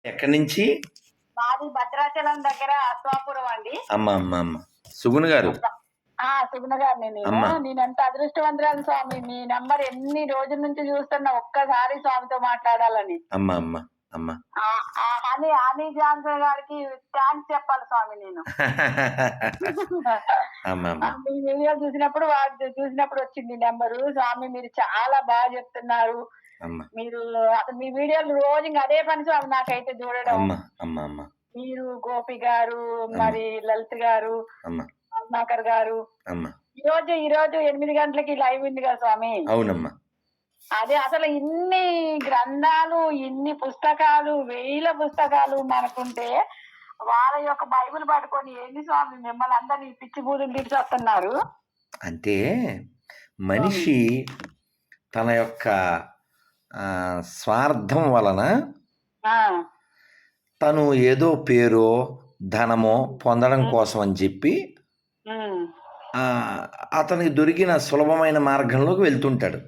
ఎక్కడి నుంచి? మాది భద్రాచలం దగ్గర అశ్వాపురం అండి. అమ్మ సుగుణ గారు. సుగుణ గారిని నేను ఎంత అదృష్టవంతురాలు స్వామి. మీ నంబర్ ఎన్ని రోజుల నుంచి చూస్తున్నా, ఒక్కసారి స్వామితో మాట్లాడాలని. అమ్మ హనీ జాన్సన్ గారికి థ్యాంక్స్ చెప్పాలి స్వామి నేను. మీ వీడియో చూసినప్పుడు వచ్చింది నెంబరు. స్వామి మీరు చాలా బాగా చెప్తున్నారు. మీరు అసలు మీ వీడియోలు రోజు అదే పని స్వామి నాకైతే చూడడం. మీరు గోపి గారు, మరి లలిత్ గారు, రత్నాకర్ గారు, ఈ రోజు 8 గంటలకి లైవ్ ఉంది కదా స్వామి. అవునమ్మా. అదే అసలు ఇన్ని గ్రంథాలు, ఇన్ని పుస్తకాలు, 1000 పుస్తకాలు మనకుంటే వాళ్ళ యొక్క బైబిల్ పట్టుకొని ఏంది స్వామి మిమ్మల్ని అందరినీ పిచ్చి బూదులు తీర్చొస్తున్నారు. అంటే మనిషి తన యొక్క స్వార్థం వలన తను ఏదో పేరో ధనమో పొందడం కోసం అని చెప్పి అతనికి దొరికిన సులభమైన మార్గంలోకి వెళ్తుంటాడు.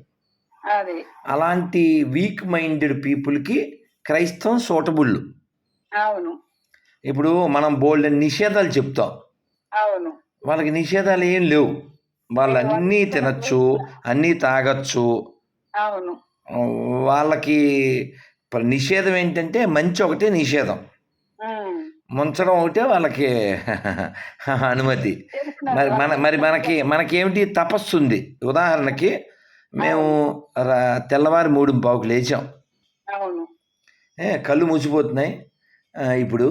అలాంటి వీక్ మైండెడ్ పీపుల్కి క్రైస్తవం సూటబుల్. అవును. ఇప్పుడు మనం బోల్డ్ నిషేధాలు చెప్తాం, అవును. వాళ్ళకి నిషేధాలు ఏం లేవు. వాళ్ళు అన్నీ తినచ్చు, అన్నీ తాగచ్చు. అవును. వాళ్ళకి నిషేధం ఏంటంటే మంచి ఒకటే నిషేధం, ముంచడం ఒకటే వాళ్ళకి అనుమతి. మరి మనకేమిటి తపస్సు ఉంది. ఉదాహరణకి మేము తెల్లవారి 3:15 లేచాం, కళ్ళు మూసిపోతున్నాయి ఇప్పుడు.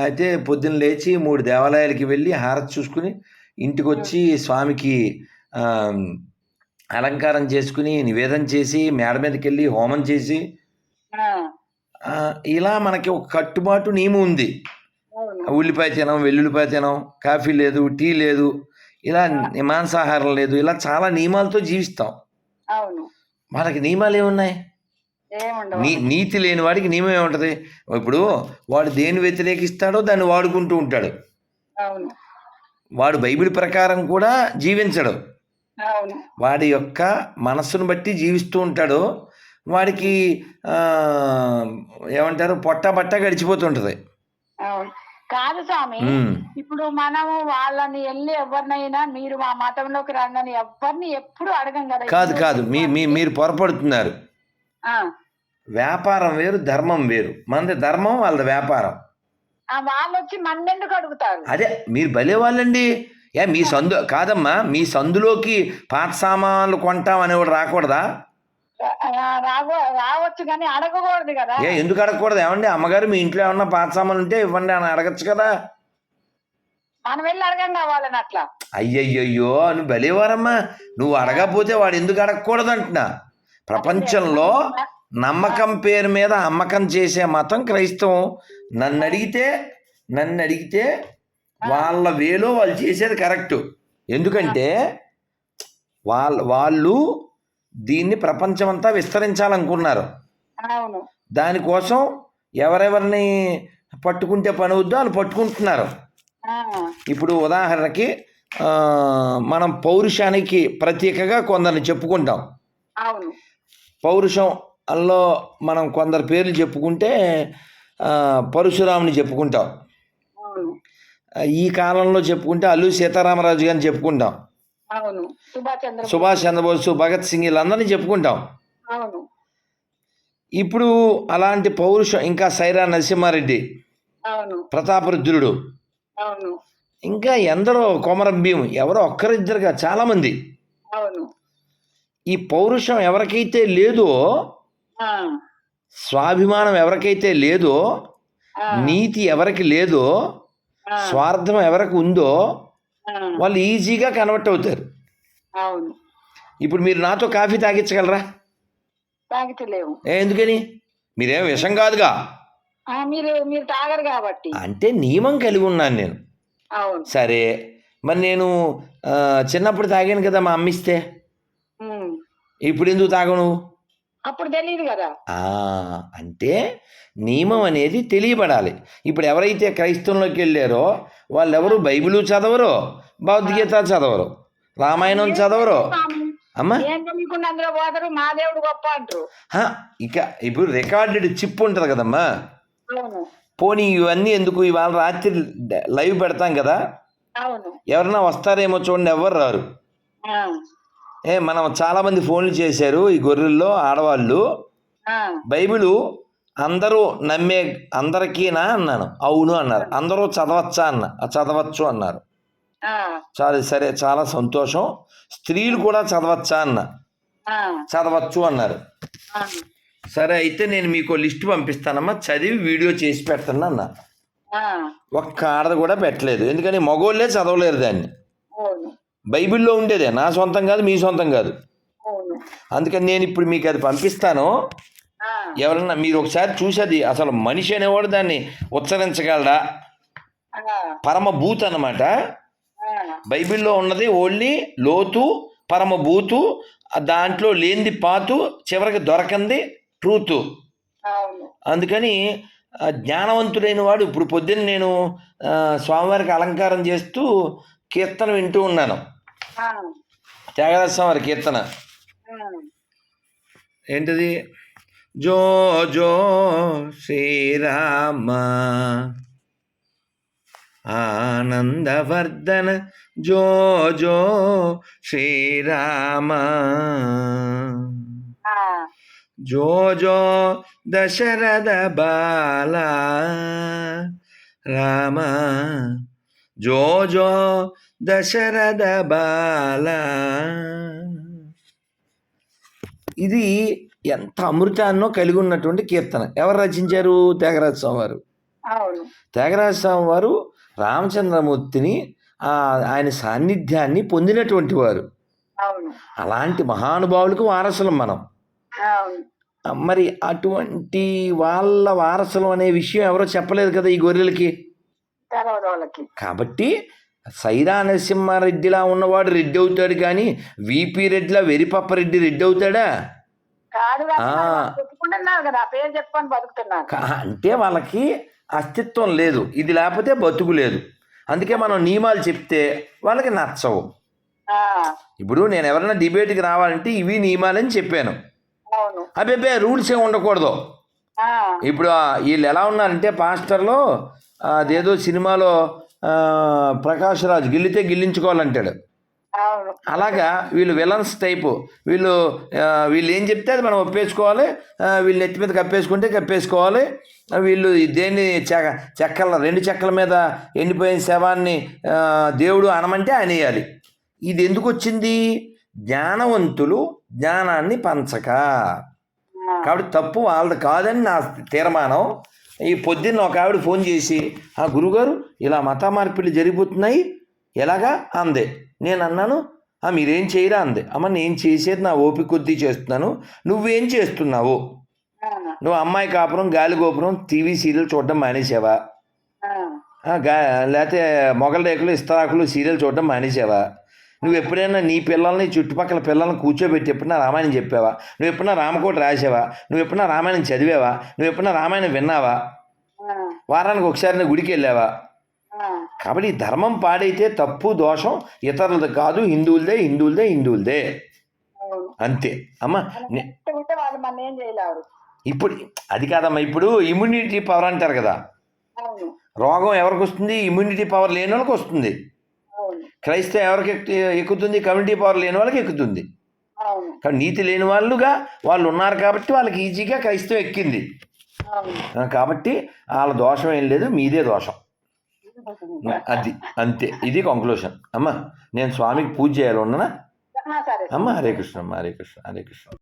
అయితే పొద్దున్న లేచి 3 దేవాలయాలకి వెళ్ళి హారతి చూసుకుని ఇంటికి వచ్చి స్వామికి అలంకారం చేసుకుని నివేదన చేసి మేడ మీదకి వెళ్ళి హోమం చేసి, ఇలా మనకి ఒక కట్టుబాటు నియమం ఉంది. ఉల్లిపాయ తినం, వెల్లుల్లిపాయ తినం, కాఫీ లేదు, టీ లేదు, ఇలా మాంసాహారం లేదు, ఇలా చాలా నియమాలతో జీవిస్తాం. మనకి నియమాలు ఏమున్నాయి? నీతి లేని వాడికి నియమం ఏముంటది? ఇప్పుడు వాడు దేన్ని వ్యతిరేకిస్తాడో దాన్ని వాడుకుంటూ ఉంటాడు. వాడు బైబిల్ ప్రకారం కూడా జీవించడు, వాడి యొక్క మనస్సును బట్టి జీవిస్తూ ఉంటాడు. వాడికి ఏమంటారు, పొట్ట గడిచిపోతుంటది. కాదు స్వామి, ఇప్పుడు మనము వాళ్ళని వెళ్ళి ఎవరినైనా మీరు మా మతంలోకి రండి ఎవరిని ఎప్పుడు అడగం కదా. కాదు మీరు పొరపడుతున్నారు. వ్యాపారం వేరు, ధర్మం వేరు. మనది ధర్మం, వాళ్ళది వ్యాపారం. వాళ్ళు వచ్చి మన్నెందుకు అడుగుతారు? అదే మీరు భలే వాళ్ళండి. మీ సందు కాదమ్మా, మీ సందులోకి పాత సామాన్లు కొంటాం అనేవాడు రాకూడదా? రావచ్చు కానీ అడగకూడదు కదా. ఎందుకు అడగకూడదు? ఏమండి అమ్మగారు మీ ఇంట్లో ఏమన్నా పాత సామాన్లు ఉంటే ఇవ్వండి అని అడగచ్చు కదా. మనం వెళ్ళి అడగం కావాలని అట్లా. అయ్యయ్యో నువ్వు భలేవారమ్మా. నువ్వు అడగకపోతే వాడు ఎందుకు అడగకూడదు అంటున్నా. ప్రపంచంలో నమ్మకం పేరు మీద అమ్మకం చేసే మతం క్రైస్తవం. నన్ను అడిగితే వాళ్ళ వేలో వాళ్ళు చేసేది కరెక్టు. ఎందుకంటే వాళ్ళు దీన్ని ప్రపంచమంతా విస్తరించాలనుకున్నారు. దానికోసం ఎవరెవరిని పట్టుకుంటే పని అవుద్దో వాళ్ళు పట్టుకుంటున్నారు. ఇప్పుడు ఉదాహరణకి మనం పౌరుషానికి ప్రత్యేకగా కొందరిని చెప్పుకుంటాం. పౌరుషంలో మనం కొందరు పేర్లు చెప్పుకుంటే పరశురాముని చెప్పుకుంటాం. ఈ కాలంలో చెప్పుకుంటే అల్లూరి సీతారామరాజు గారిని చెప్పుకుంటాం. సుభాష్ చంద్రబోసు, భగత్ సింగ్, వీళ్ళందరినీ చెప్పుకుంటాం. ఇప్పుడు అలాంటి పౌరుషం ఇంకా సైరా నరసింహారెడ్డి, ప్రతాపరుద్రుడు, ఇంకా ఎందరో, కొమరం భీం, ఎవరో ఒక్కరిద్దరుగా చాలామంది. ఈ పౌరుషం ఎవరికైతే లేదో, స్వాభిమానం ఎవరికైతే లేదో, నీతి ఎవరికి లేదో, స్వార్థం ఎవరికి ఉందో వాళ్ళు ఈజీగా కన్వర్ట్ అవుతారు. ఇప్పుడు మీరు నాతో కాఫీ తాగించగలరా? ఎందుకని? మీరేం విషం కాదుగా. మీరు తాగరు కాబట్టి. అంటే నియమం కలిగి ఉన్నాను నేను. సరే, మరి నేను చిన్నప్పుడు తాగాను కదా మా అమ్మిస్తే. ఇప్పుడు ఎందుకు తాగను? అప్పుడు తెలియదు కదా. అంటే నియమం అనేది తెలియబడాలి. ఇప్పుడు ఎవరైతే క్రైస్తవంలోకి వెళ్ళారో వాళ్ళు ఎవరు బైబిల్ చదవరు, భగవద్గీత చదవరు, రామాయణం చదవరు. అమ్మా మా దేవుడు గొప్ప అంటారు. ఇక ఇప్పుడు రికార్డెడ్ చిప్ ఉంటుంది కదమ్మా, అవును పోనీ ఇవన్నీ ఎందుకు, ఇవాళ రాత్రి లైవ్ పెడతాం కదా, అవును ఎవరన్నా వస్తారేమో చూడండి, ఎవరు రారు. ఆ, మనం చాలామంది ఫోన్లు చేశారు ఈ గొర్రెల్లో ఆడవాళ్ళు, ఆ, బైబిలు అందరూ నమ్మే అందరికీనా అన్నాను. అవును అన్నారు. అందరూ చదవచ్చా అన్న, చదవచ్చు అన్నారు. ఆ, చాలా సరే, చాలా సంతోషం. స్త్రీలు కూడా చదవచ్చా అన్న, ఆ, చదవచ్చు అన్నారు. ఆ, సరే అయితే నేను మీకు లిస్ట్ పంపిస్తానమ్మా, చదివి వీడియో చేసి పెడతాను అన్న. ఆ, ఒక్క ఆడది కూడా పెట్టలేదు, ఎందుకని మగోళ్ళే చదవలేరు దాన్ని. అవును బైబిల్లో ఉండేదే, నా సొంతం కాదు, మీ సొంతం కాదు. అవును అందుకని నేను ఇప్పుడు మీకు అది పంపిస్తాను. ఆ, ఎవరన్నా మీరు ఒకసారి చూసేది, అసలు మనిషి అనేవాడు దాన్ని ఉచ్చరించగలడా? ఆ, పరమభూత్ అన్నమాట. ఆ, బైబిల్లో ఉన్నది ఓన్లీ లోతు, పరమభూతు, దాంట్లో లేనిది పాతు, చివరికి దొరకంది ట్రూతు. అవును అందుకని జ్ఞానవంతుడైన వాడు, ఇప్పుడు పొద్దున్న నేను స్వామివారికి అలంకారం చేస్తూ కీర్తన వింటూ ఉన్నాను, ఆ, త్యాగరాజ స్వామి కీర్తన. ఆ, ఏంటిది? జో జో శ్రీరామ ఆనందవర్ధన, జో జో శ్రీరామ, ఆ, జో జో దశరథ బాల రామ, జో జో దశరథ బాల. ఇది ఎంత అమృతాన్నో కలిగి ఉన్నటువంటి కీర్తన. ఎవరు రచించారు? త్యాగరాజ స్వామి వారు. అవును త్యాగరాజ స్వామి వారు రామచంద్రమూర్తిని, ఆయన సాన్నిధ్యాన్ని పొందినటువంటి వారు. అవును అలాంటి మహానుభావులకు వారసులం మనం. అవును మరి అటువంటి వాళ్ళ వారసులం అనే విషయం ఎవరో చెప్పలేదు కదా ఈ గొర్రెలకి. తర్వాత వాళ్ళకి కాబట్టి సైరా నరసింహారెడ్డిలా ఉన్నవాడు రెడ్డి అవుతాడు, కానీ విపి రెడ్డిలా వెరిపప్ప రెడ్డి రెడ్డి అవుతాడా? కాదు చెప్పుకుంటున్నారు కదా, ఆ పేరు చెప్పుకొని బతుకుతున్నారు. అంటే వాళ్ళకి అస్తిత్వం లేదు, ఇది లేకపోతే బతుకు లేదు. అందుకే మనం నియమాలు చెప్తే వాళ్ళకి నచ్చవు. ఆ, ఇప్పుడు నేను ఎవరైనా డిబేట్కి రావాలంటే ఇవి నియమాలని చెప్పాను. అవును అబ్బే రూల్స్ ఏమి ఉండకూడదు. ఆ, ఇప్పుడు వీళ్ళు ఎలా ఉన్నారంటే, పాస్టర్లో అదేదో సినిమాలో ప్రకాష్ రాజ్ గిల్లితే గిల్లించుకోవాలంటాడు. అవును అలాగా వీళ్ళు విలన్స్ టైపు. వీళ్ళు ఏం చెప్తే అది మనం ఒప్పేసుకోవాలి, వీళ్ళు నెత్తి మీద కప్పేసుకుంటే కప్పేసుకోవాలి. వీళ్ళు దేన్ని చెక్కల 2 చెక్కల మీద ఎండిపోయిన శవాన్ని దేవుడు అనమంటే అనేయాలి. ఇది ఎందుకు వచ్చింది? జ్ఞానవంతులు జ్ఞానాన్ని పంచక. కాబట్టి తప్పు వాళ్ళది కాదని నా తీర్మానం. ఈ పొద్దున్న ఒక ఆవిడ ఫోన్ చేసి, గురుగారు ఇలా మత మార్పిడి జరిగిపోతున్నాయి ఎలాగా అందే. నేను అన్నాను, మీరేం చేయరా అందే. అమ్మ నేను చేసేది నా ఓపిక కొద్దీ చేస్తున్నాను, నువ్వేం చేస్తున్నావు? నువ్వు అమ్మాయి కాపురం, గాలి గోపురం, టీవీ సీరియల్ చూడడం మానేసావా? లేకపోతే మొగల రేకులు, ఇస్తరాకులు సీరియల్ చూడడం మానేసావా? నువ్వు ఎప్పుడైనా నీ పిల్లల్ని, చుట్టుపక్కల పిల్లల్ని కూర్చోబెట్టి ఎప్పుడైనా రామాయణం చెప్పావా? నువ్వు ఎప్పుడైనా రామకోట రాసావా? నువ్వు ఎప్పుడైనా రామాయణం చదివావా? నువ్వు ఎప్పుడైనా రామాయణం విన్నావా? వారానికి ఒకసారి గుడికి వెళ్ళావా? కాబట్టి ధర్మం పాడైతే తప్పు దోషం ఇతరులది కాదు, హిందువులదే అంతే. అమ్మా ఇప్పుడు అది కాదమ్మా, ఇప్పుడు ఇమ్యూనిటీ పవర్ అంటారు కదా, రోగం ఎవరికి వస్తుంది? ఇమ్యూనిటీ పవర్ లేని వాళ్ళకి వస్తుంది. క్రైస్తవం ఎవరికి ఎక్కుతుంది? కమ్యూనిటీ పవర్ లేని వాళ్ళకి ఎక్కుతుంది. కానీ నీతి లేని వాళ్ళుగా వాళ్ళు ఉన్నారు కాబట్టి వాళ్ళకి ఈజీగా క్రైస్తవం ఎక్కింది. కాబట్టి వాళ్ళ దోషం ఏం లేదు, మీదే దోషం. అది అంతే. ఇది కంక్లూషన్. అమ్మా నేను స్వామికి పూజ చేయాలి, ఉన్నానా? అమ్మ హరే కృష్ణ, హరే కృష్ణ, హరే కృష్ణ.